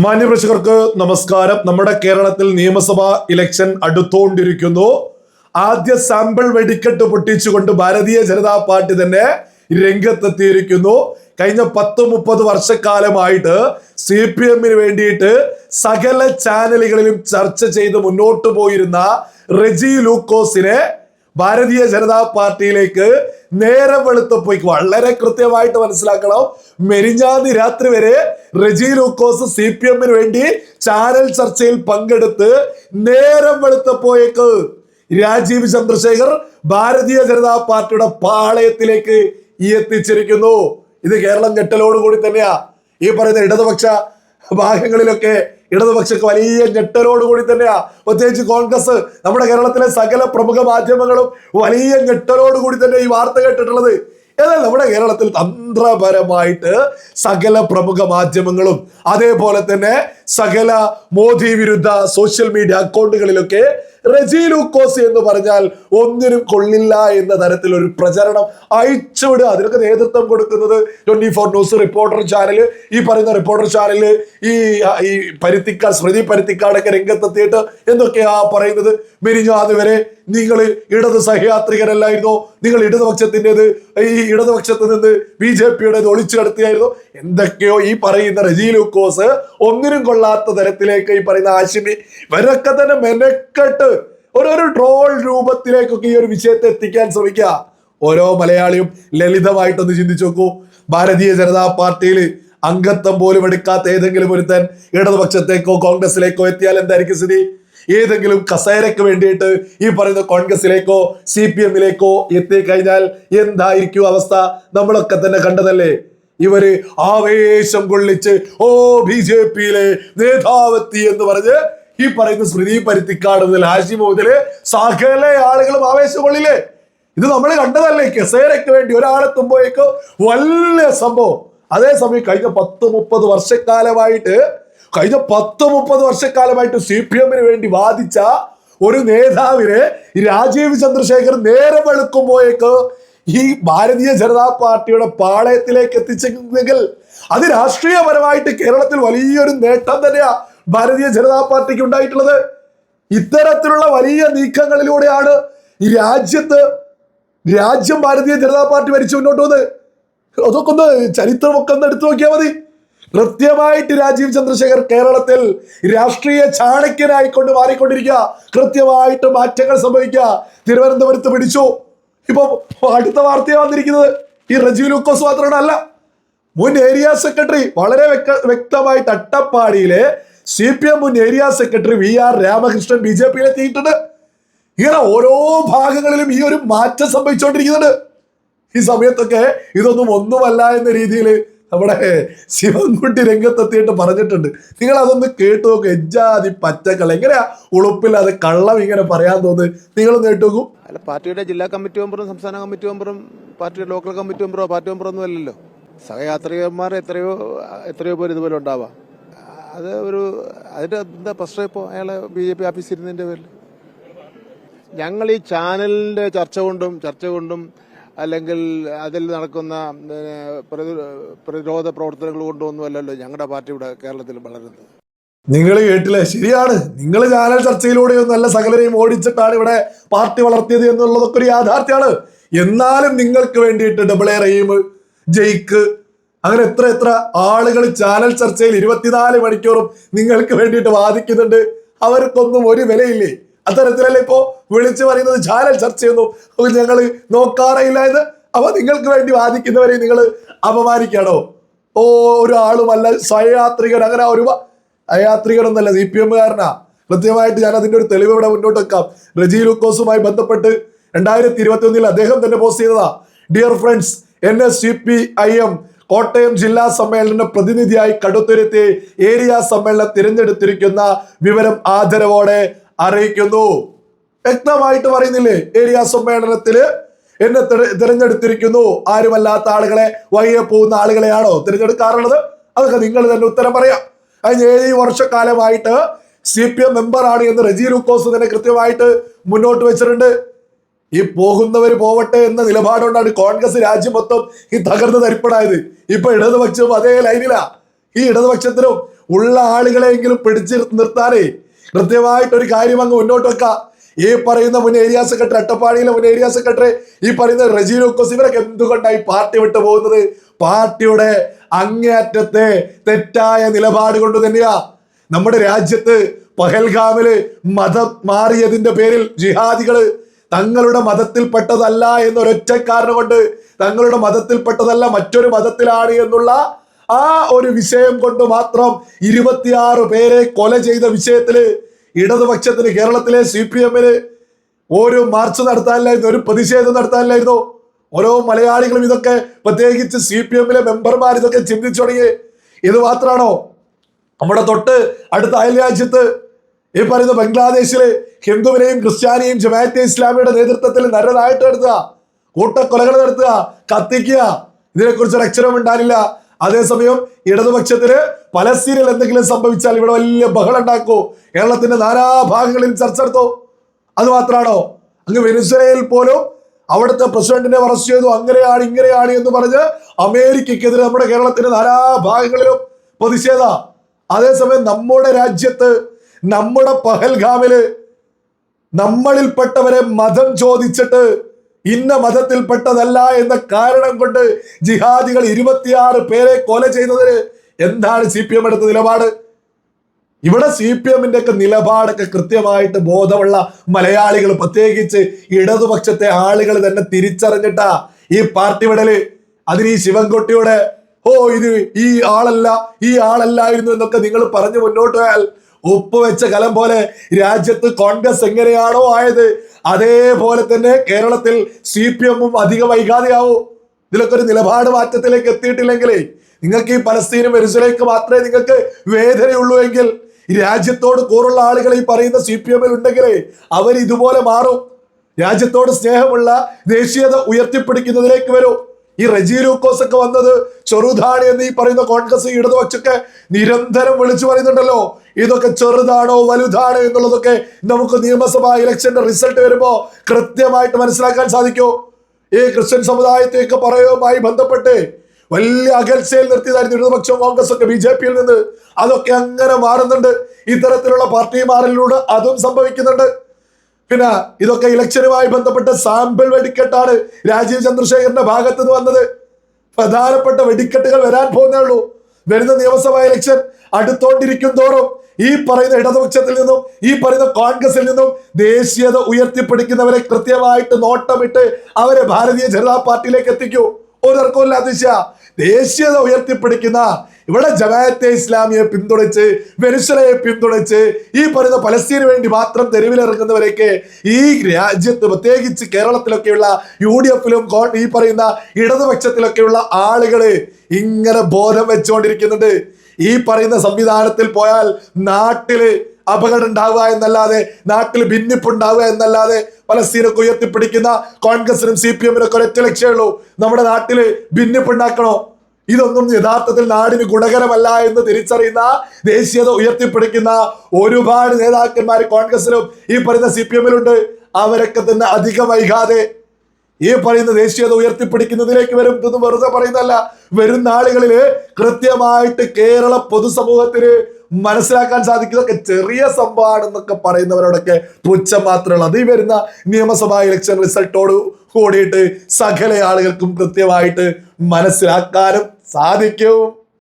മാന്യപ്രേക്ഷകർക്ക് നമസ്കാരം. നമ്മുടെ കേരളത്തിൽ നിയമസഭാ ഇലക്ഷൻ അടുത്തോണ്ടിരിക്കുന്നു. ആദ്യ സാമ്പിൾ വെടിക്കെട്ട് പൊട്ടിച്ചുകൊണ്ട് ഭാരതീയ ജനതാ പാർട്ടി തന്നെ രംഗത്തെത്തിയിരിക്കുന്നു. കഴിഞ്ഞ 10-30 വർഷക്കാലമായിട്ട് CPM-ന് വേണ്ടിയിട്ട് സകല ചാനലുകളിലും ചർച്ച ചെയ്ത് മുന്നോട്ട് പോയിരുന്ന റെജി ലൂക്കോസിനെ ഭാരതീയ ജനതാ പാർട്ടിയിലേക്ക് നേരം വെളുത്തപ്പോയി വളരെ കൃത്യമായിട്ട് മനസ്സിലാക്കണം. മെരിഞ്ഞാന്ന് രാത്രി വരെ റെജി ലൂക്കോസ് CPM-ന് വേണ്ടി ചാനൽ ചർച്ചയിൽ പങ്കെടുത്ത് നേരം വെളുത്തപ്പോയേക്ക് രാജീവ് ചന്ദ്രശേഖർ ഭാരതീയ ജനതാ പാർട്ടിയുടെ പാളയത്തിലേക്ക് എത്തിച്ചിരിക്കുന്നു. ഇത് കേരളം ഞെട്ടലോടുകൂടി തന്നെയാ. ഈ പറയുന്ന ഇടതുപക്ഷ ഭാഗങ്ങളിലൊക്കെ ഇടതുപക്ഷക്ക് വലിയ ഞെട്ടലോടുകൂടി തന്നെയാ. പ്രത്യേകിച്ച് കോൺഗ്രസ്, നമ്മുടെ കേരളത്തിലെ സകല പ്രമുഖ മാധ്യമങ്ങളും വലിയ ഞെട്ടലോടുകൂടി തന്നെ ഈ വാർത്ത കേട്ടിട്ടുള്ളത്. എന്നാൽ നമ്മുടെ കേരളത്തിൽ തന്ത്രപരമായിട്ട് സകല പ്രമുഖ മാധ്യമങ്ങളും അതേപോലെ തന്നെ സകല മോദി വിരുദ്ധ സോഷ്യൽ മീഡിയ അക്കൗണ്ടുകളിലൊക്കെ റെജി ലൂക്കോസ് എന്ന് പറഞ്ഞാൽ ഒന്നിനും കൊള്ളില്ല എന്ന തരത്തിൽ ഒരു പ്രചരണം അയച്ചുവിടുക. അതിനൊക്കെ നേതൃത്വം കൊടുക്കുന്നത് 24 ന്യൂസ്, റിപ്പോർട്ടർ ചാനൽ, ഈ പറയുന്ന റിപ്പോർട്ടർ ചാനല്, ഈ പരുത്തിക്കാട്, സ്മൃതി പരുത്തിക്കാടൊക്കെ രംഗത്തെത്തിയിട്ട് എന്തൊക്കെയാ പറയുന്നത്. മെരിഞ്ഞാന്ന് വരെ നിങ്ങൾ ഇടത് സഹയാത്രികരല്ലായിരുന്നോ, നിങ്ങൾ ഇടതുപക്ഷത്തിൻ്റെത്, ഈ ഇടതുപക്ഷത്ത് നിന്ന് BJP-യുടേത് ഒളിച്ചു കടത്തിയായിരുന്നു, എന്തൊക്കെയോ ഈ പറയുന്ന റെജി ലൂക്കോസ് ഒന്നിനും കൊള്ളാത്ത തരത്തിലേക്ക് ഈ പറയുന്ന ആശിമി ഇവരൊക്കെ തന്നെ മെനക്കെട്ട് ഓരോ ട്രോൾ രൂപത്തിലേക്കൊക്കെ ഈ ഒരു വിഷയത്തെ എത്തിക്കാൻ ശ്രമിക്കുക. ഓരോ മലയാളിയും ലളിതമായിട്ടൊന്ന് ചിന്തിച്ചു നോക്കൂ. ഭാരതീയ ജനതാ പാർട്ടിയിൽ അംഗത്വം പോലും എടുക്കാത്ത ഏതെങ്കിലും ഒരുത്തൻ ഇടതുപക്ഷത്തേക്കോ കോൺഗ്രസിലേക്കോ എത്തിയാൽ എന്തായിരിക്കും സ്ഥിതി? ഏതെങ്കിലും കസേരയ്ക്ക് വേണ്ടിയിട്ട് ഈ പറയുന്ന കോൺഗ്രസിലേക്കോ CPM-ലേക്കോ എത്തിക്കഴിഞ്ഞാൽ എന്തായിരിക്കും അവസ്ഥ? നമ്മളൊക്കെ തന്നെ കണ്ടതല്ലേ. ഇവര് ആവേശം കൊള്ളിച്ച് BJP-യിലെ നേതാവെത്തി എന്ന് പറഞ്ഞ് ഈ പറയുന്ന സ്മൃതി പരുത്തിക്കാട് മുതൽ ഹാഷിം മുതല് സകല ആളുകളും ആവേശം കൊള്ളില്ലേ. ഇത് നമ്മൾ കണ്ടതല്ലേ. കസേരയ്ക്ക് വേണ്ടി ഒരാളെത്തുമ്പോഴേക്ക് വലിയ സംഭവം. അതേസമയം കഴിഞ്ഞ 10-30 വർഷക്കാലമായിട്ട് CPM-ന് വേണ്ടി വാദിച്ച ഒരു നേതാവിനെ രാജീവ് ചന്ദ്രശേഖർ നേരം വെളുക്കുമ്പോഴേക്ക് ഈ ഭാരതീയ ജനതാ പാർട്ടിയുടെ പാളയത്തിലേക്ക് എത്തിച്ചെങ്കിൽ അത് രാഷ്ട്രീയപരമായിട്ട് കേരളത്തിൽ വലിയൊരു നേട്ടം തന്നെയാ ഭാരതീയ ജനതാ പാർട്ടിക്ക് ഉണ്ടായിട്ടുള്ളത്. ഇത്തരത്തിലുള്ള വലിയ നീക്കങ്ങളിലൂടെയാണ് ഈ രാജ്യം ഭാരതീയ ജനതാ പാർട്ടി ഭരിച്ചു മുന്നോട്ട് പോകുന്നത്. അതൊക്കെ ഒന്ന് ചരിത്രമൊക്കെ ഒന്ന് എടുത്തു നോക്കിയാൽ മതി. കൃത്യമായിട്ട് രാജീവ് ചന്ദ്രശേഖർ കേരളത്തിൽ രാഷ്ട്രീയ ചാണക്യനായിക്കൊണ്ട് മാറിക്കൊണ്ടിരിക്കുക. കൃത്യമായിട്ട് മാറ്റങ്ങൾ സംഭവിക്കുക. തിരുവനന്തപുരത്ത് പിടിച്ചു. ഇപ്പൊ അടുത്ത വാർത്തയാണ് വന്നിരിക്കുന്നത്. ഈ റെജി ലൂക്കോസ് മാത്രമല്ല, മുൻ ഏരിയ സെക്രട്ടറി, വളരെ വ്യക്തമായിട്ട് അട്ടപ്പാടിയിലെ CPM മുൻ ഏരിയ സെക്രട്ടറി VR രാമകൃഷ്ണൻ BJP-യിലെത്തിയിട്ടുണ്ട്. ഇങ്ങനെ ഓരോ ഭാഗങ്ങളിലും ഈ ഒരു മാറ്റം സംഭവിച്ചുകൊണ്ടിരിക്കുന്നുണ്ട്. ഈ സമയത്തൊക്കെ ഇതൊന്നും ഒന്നുമല്ല എന്ന രീതിയിൽ നമ്മുടെ ശിവൻകുട്ടി രംഗത്തെത്തിയിട്ട് പറഞ്ഞിട്ടുണ്ട്. നിങ്ങൾ അതൊന്ന് കേട്ടു നോക്കും. എജ്ജാതി പച്ചക്കൾ എങ്ങനെയാ ഉളുപ്പില്ലാതെ കള്ളം ഇങ്ങനെ പറയാൻ തോന്നുന്നത്? നിങ്ങളൊന്ന് കേട്ടു നോക്കൂ. അല്ല, പാർട്ടിയുടെ ജില്ലാ കമ്മിറ്റി മെമ്പറും സംസ്ഥാന കമ്മിറ്റി മെമ്പറും പാർട്ടിയുടെ ലോക്കൽ കമ്മിറ്റി മെമ്പറോ പാർട്ടി മെമ്പറോ ഒന്നും അല്ലല്ലോ. സഹയാത്രികന്മാർ എത്രയോ പേര് ഇതുപോലെ ഉണ്ടാവാം. അതിന്റെ എന്താ പ്രശ്നം? ഇപ്പോൾ അയാളെ BJP ഓഫീസിൽ ഇരുന്നതിന്റെ പേരിൽ ഞങ്ങൾ ഈ ചാനലിന്റെ ചർച്ച കൊണ്ടും അല്ലെങ്കിൽ അതിൽ നടക്കുന്ന പ്രതിരോധ പ്രവർത്തനങ്ങൾ കൊണ്ടൊന്നും അല്ലല്ലോ ഞങ്ങളുടെ പാർട്ടി ഇവിടെ കേരളത്തിൽ വളരുന്നത്. നിങ്ങൾ കേട്ടില്ലേ? ശരിയാണ്. നിങ്ങൾ ചാനൽ ചർച്ചയിലൂടെയും നല്ല സകലരെയും ഓടിച്ചിട്ടാണ് ഇവിടെ പാർട്ടി വളർത്തിയത് എന്നുള്ളതൊക്കെ ഒരു യാഥാർത്ഥ്യമാണ്. എന്നാലും നിങ്ങൾക്ക് വേണ്ടിയിട്ട് ഡബിൾ എ റഹീം, ജയിക്ക്, അങ്ങനെ എത്ര ആളുകൾ ചാനൽ ചർച്ചയിൽ 24 മണിക്കൂറും നിങ്ങൾക്ക് വേണ്ടിയിട്ട് വാദിക്കുന്നുണ്ട്. അവർക്കൊന്നും ഒരു വിലയില്ലേ? അത്തരത്തിലല്ലേ ഇപ്പോ വിളിച്ചു പറയുന്നത് ചാനൽ ചർച്ചയൊന്നും ഞങ്ങൾ നോക്കാറില്ല എന്ന്. അപ്പൊ നിങ്ങൾക്ക് വേണ്ടി വാദിക്കുന്നവരെ നിങ്ങൾ അപമാനിക്കാണോ? ഒരാളുമല്ല സഹയാത്രികൻ. അങ്ങനെ അയാത്രികനൊന്നല്ല, CPM-കാരനാ. കൃത്യമായിട്ട് ഞാൻ അതിന്റെ ഒരു തെളിവ് ഇവിടെ മുന്നോട്ട് വെക്കാം. റെജി ലൂക്കോസുമായി ബന്ധപ്പെട്ട് 2021 അദ്ദേഹം തന്നെ പോസ്റ്റ് ചെയ്തതാ. ഡിയർ ഫ്രണ്ട്സ്, NSCPIM കോട്ടയം ജില്ലാ സമ്മേളന പ്രതിനിധിയായി കടുത്തുരുത്തി ഏരിയ സമ്മേളനം തിരഞ്ഞെടുത്തിരിക്കുന്ന വിവരം ആദരവോടെ അറിയിക്കുന്നു. വ്യക്തമായിട്ട് പറയുന്നില്ലേ? ഏരിയ സമ്മേളനത്തില് എന്നെ തിരഞ്ഞെടുത്തിരിക്കുന്നു. ആരുമല്ലാത്ത ആളുകളെ, വഴിയെ പോകുന്ന ആളുകളെയാണോ തിരഞ്ഞെടുക്കാറുള്ളത്? അതൊക്കെ നിങ്ങൾ തന്നെ ഉത്തരം പറയാം. കഴിഞ്ഞ 7 വർഷക്കാലമായിട്ട് CPM മെമ്പറാണ് എന്ന് റെജി ലൂക്കോസ് തന്നെ കൃത്യമായിട്ട് മുന്നോട്ട് വെച്ചിട്ടുണ്ട്. ഈ പോകുന്നവർ പോവട്ടെ എന്ന നിലപാടുകൊണ്ടാണ് കോൺഗ്രസ് രാജ്യം മൊത്തം ഈ തകർന്ന് തരിപ്പടായത്. ഇപ്പൊ ഇടതുപക്ഷവും അതേ ലൈനിലാ. ഈ ഇടതുപക്ഷത്തിനും ഉള്ള ആളുകളെങ്കിലും പിടിച്ച് നിർത്താനേ കൃത്യമായിട്ടൊരു കാര്യം അങ്ങ് മുന്നോട്ട് വെക്കാം. ഈ പറയുന്ന മുൻ ഏരിയ സെക്രട്ടറി, അട്ടപ്പാടിയിലെ മുൻ ഏരിയ സെക്രട്ടറി, ഈ പറയുന്ന റജി ലൂക്കോസ്, ഇവരൊക്കെ എന്തുകൊണ്ടായി പാർട്ടി വിട്ടു പോകുന്നത്? പാർട്ടിയുടെ അങ്ങേയറ്റത്തെ തെറ്റായ നിലപാട് കൊണ്ട് തന്നെയാ. നമ്മുടെ രാജ്യത്ത് പഹൽഗാമില് മതം മാറിയതിന്റെ പേരിൽ ജിഹാദികള് തങ്ങളുടെ മതത്തിൽപ്പെട്ടതല്ല എന്നൊരൊറ്റ കാരണം കൊണ്ട്, തങ്ങളുടെ മതത്തിൽപ്പെട്ടതല്ല മറ്റൊരു മതത്തിലാണ് എന്നുള്ള ആ ഒരു വിഷയം കൊണ്ട് മാത്രം 26 പേരെ കൊല ചെയ്ത വിഷയത്തില് ഇടതുപക്ഷത്തിന്, കേരളത്തിലെ CPM-ന് ഒരു മാർച്ച് നടത്താനില്ലായിരുന്നു, ഒരു പ്രതിഷേധം നടത്താനില്ലായിരുന്നു. ഓരോ മലയാളികളും ഇതൊക്കെ, പ്രത്യേകിച്ച് CPM-ലെ മെമ്പർമാർ ഇതൊക്കെ ചിന്തിച്ചു തുടങ്ങി. ഇത് മാത്രമാണോ? നമ്മുടെ തൊട്ട് അടുത്ത അയൽരാജ്യത്ത് ഈ പറയുന്ന ബംഗ്ലാദേശില് ഹിന്ദുവിനെയും ക്രിസ്ത്യാനിയും ജമാഅത്തെ ഇസ്ലാമിയുടെ നേതൃത്വത്തിൽ നരനായിട്ട് നടത്തുക, കൂട്ടക്കൊലകൾ നടത്തുക, കത്തിക്കുക. ഇതിനെക്കുറിച്ച് ഒരു അക്ഷരം ഉണ്ടാകില്ല. അതേസമയം ഇടതുപക്ഷത്തിന് പലസ്തീനിൽ എന്തെങ്കിലും സംഭവിച്ചാൽ ഇവിടെ വലിയ ബഹളം ഉണ്ടാക്കൂ, കേരളത്തിന്റെ നാനാഭാഗങ്ങളിൽ ചർച്ച നടത്തൂ. അത് മാത്രമാണോ? അങ്ങ് വെനിസ്വേലയിൽ പോലും അവിടുത്തെ പ്രസിഡന്റിനെ അറസ്റ്റ് ചെയ്തു, അങ്ങനെയാണ് ഇങ്ങനെയാണ് എന്ന് പറഞ്ഞ് അമേരിക്കക്കെതിരെ നമ്മുടെ കേരളത്തിന്റെ നാനാഭാഗങ്ങളിലും പ്രതിഷേധ. അതേസമയം നമ്മുടെ രാജ്യത്ത്, നമ്മുടെ പഹൽഗാമില് നമ്മളിൽപ്പെട്ടവരെ മതം ചോദിച്ചിട്ട് ഇന്ന മതത്തിൽപ്പെട്ടതല്ല എന്ന കാരണം കൊണ്ട് ജിഹാദികൾ 26 പേരെ കൊല ചെയ്തതിന് എന്താണ് CPM എടുത്ത നിലപാട്? ഇവിടെ CPM-ന്റെ ഒക്കെ നിലപാടൊക്കെ കൃത്യമായിട്ട് ബോധമുള്ള മലയാളികൾ, പ്രത്യേകിച്ച് ഇടതുപക്ഷത്തെ ആളുകൾ തന്നെ തിരിച്ചറിഞ്ഞിട്ടാ ഈ പാർട്ടി വിടല്. അതിന് ഈ ശിവൻകുട്ടിയുടെ ഇത് ഈ ആളല്ലായിരുന്നു എന്നൊക്കെ നിങ്ങൾ പറഞ്ഞു മുന്നോട്ട് പോയാൽ ഉപ്പുവെച്ച കലം പോലെ രാജ്യത്ത് കോൺഗ്രസ് എങ്ങനെയാണോ ആയത് അതേപോലെ തന്നെ കേരളത്തിൽ CPM-ഉം അധികം വൈകാതെയാവും. ഇതിലൊക്കെ ഒരു നിലപാട് മാറ്റത്തിലേക്ക് എത്തിയിട്ടില്ലെങ്കിലേ, നിങ്ങൾക്ക് ഈ പലസ്തീനും വെനിസ്വേലയ്ക്ക് മാത്രമേ നിങ്ങൾക്ക് വേദനയുള്ളൂ എങ്കിൽ, രാജ്യത്തോട് കൂറുള്ള ആളുകൾ ഈ പറയുന്ന CPM-ൽ ഉണ്ടെങ്കിലേ അവർ ഇതുപോലെ മാറും. രാജ്യത്തോട് സ്നേഹമുള്ള, ദേശീയത ഉയർത്തിപ്പിടിക്കുന്നതിലേക്ക് വരും. ഈ റജി ലൂക്കോസ് ഒക്കെ വന്നത് ചെറുതാണ് എന്ന് ഈ പറയുന്ന കോൺഗ്രസ്, ഇടതുപക്ഷൊക്കെ നിരന്തരം വിളിച്ചു പറയുന്നുണ്ടല്ലോ. ഇതൊക്കെ ചെറുതാണോ വലുതാണോ എന്നുള്ളതൊക്കെ നമുക്ക് നിയമസഭാ ഇലക്ഷന്റെ റിസൾട്ട് വരുമ്പോ കൃത്യമായിട്ട് മനസ്സിലാക്കാൻ സാധിക്കൂ. ഈ ക്രിസ്ത്യൻ സമുദായത്തെയൊക്കെ പറയുമായി ബന്ധപ്പെട്ട് വലിയ അകൽച്ചയിൽ നിർത്തിയതായിരുന്നു ഇടതുപക്ഷവും കോൺഗ്രസ് ഒക്കെ BJP-യിൽ നിന്ന്. അതൊക്കെ അങ്ങനെ മാറുന്നുണ്ട്. ഇത്തരത്തിലുള്ള പാർട്ടി മാറലിലൂടെ അതും സംഭവിക്കുന്നുണ്ട്. പിന്നെ ഇതൊക്കെ ഇലക്ഷനുമായി ബന്ധപ്പെട്ട സാമ്പിൾ വെടിക്കെട്ടാണ് രാജീവ് ചന്ദ്രശേഖരന്റെ ഭാഗത്ത് നിന്ന് വന്നത്. പ്രധാനപ്പെട്ട വെടിക്കെട്ടുകൾ വരാൻ പോകുന്നേ ഉള്ളൂ. വരുന്ന നിയമസഭാ ഇലക്ഷൻ അടുത്തോണ്ടിരിക്കും തോറും ഈ പറയുന്ന ഇടതുപക്ഷത്തിൽ നിന്നും ഈ പറയുന്ന കോൺഗ്രസിൽ നിന്നും ദേശീയത ഉയർത്തിപ്പിടിക്കുന്നവരെ കൃത്യമായിട്ട് നോട്ടമിട്ട് അവരെ ഭാരതീയ ജനതാ പാർട്ടിയിലേക്ക് എത്തിക്കൂ. ഒരു തർക്കമില്ലാത്ത ദേശീയത ഉയർത്തിപ്പിടിക്കുന്ന, ഇവിടെ ജമാഅത്തെ ഇസ്ലാമിയെ പിന്തുണച്ച്, വെനിസ്വേലയെ പിന്തുണച്ച്, ഈ പറയുന്ന പലസ്തീന് വേണ്ടി മാത്രം തെരുവിലിറങ്ങുന്നവരൊക്കെ ഈ രാജ്യത്ത്, പ്രത്യേകിച്ച് കേരളത്തിലൊക്കെയുള്ള UDF-ലും ഈ പറയുന്ന ഇടതുപക്ഷത്തിലൊക്കെയുള്ള ആളുകള് ഇങ്ങനെ ബോധം വെച്ചുകൊണ്ടിരിക്കുന്നുണ്ട്. ഈ പറയുന്ന സംവിധാനത്തിൽ പോയാൽ നാട്ടില് അപകടം ഉണ്ടാവുക എന്നല്ലാതെ, നാട്ടിൽ ഭിന്നിപ്പുണ്ടാവുക എന്നല്ലാതെ, പലസ്തീനൊക്കെ ഉയർത്തിപ്പിടിക്കുന്ന കോൺഗ്രസിനും CPM-നും ഒരൊറ്റ ലക്ഷ്യമുള്ളൂ, നമ്മുടെ നാട്ടില് ഭിന്നിപ്പുണ്ടാക്കണോ. ഇതൊന്നും യഥാർത്ഥത്തിൽ നാടിന് ഗുണകരമല്ല എന്ന് തിരിച്ചറിയുന്ന, ദേശീയത ഉയർത്തിപ്പിടിക്കുന്ന ഒരുപാട് നേതാക്കന്മാർ കോൺഗ്രസിലും ഈ പറയുന്ന CPM-ലുണ്ട്. അവരൊക്കെ തന്നെ അധികം വൈകാതെ ഈ പറയുന്ന ദേശീയത ഉയർത്തിപ്പിടിക്കുന്നതിലേക്ക് വരും. ഇതൊന്നും വെറുതെ പറയുന്നതല്ല. വരും നാളുകളില് കൃത്യമായിട്ട് കേരള പൊതുസമൂഹത്തിന് മനസ്സിലാക്കാൻ സാധിക്കുന്നതൊക്കെ ചെറിയ സംഭവമാണെന്നൊക്കെ പറയുന്നവരോടൊക്കെ പുച്ഛം മാത്രമേ ഉള്ളൂ. അത് ഈ വരുന്ന നിയമസഭാ ഇലക്ഷൻ റിസൾട്ടോട് കൂടിയിട്ട് സകല ആളുകൾക്കും കൃത്യമായിട്ട് മനസ്സിലാക്കാനും സാധിക്കും.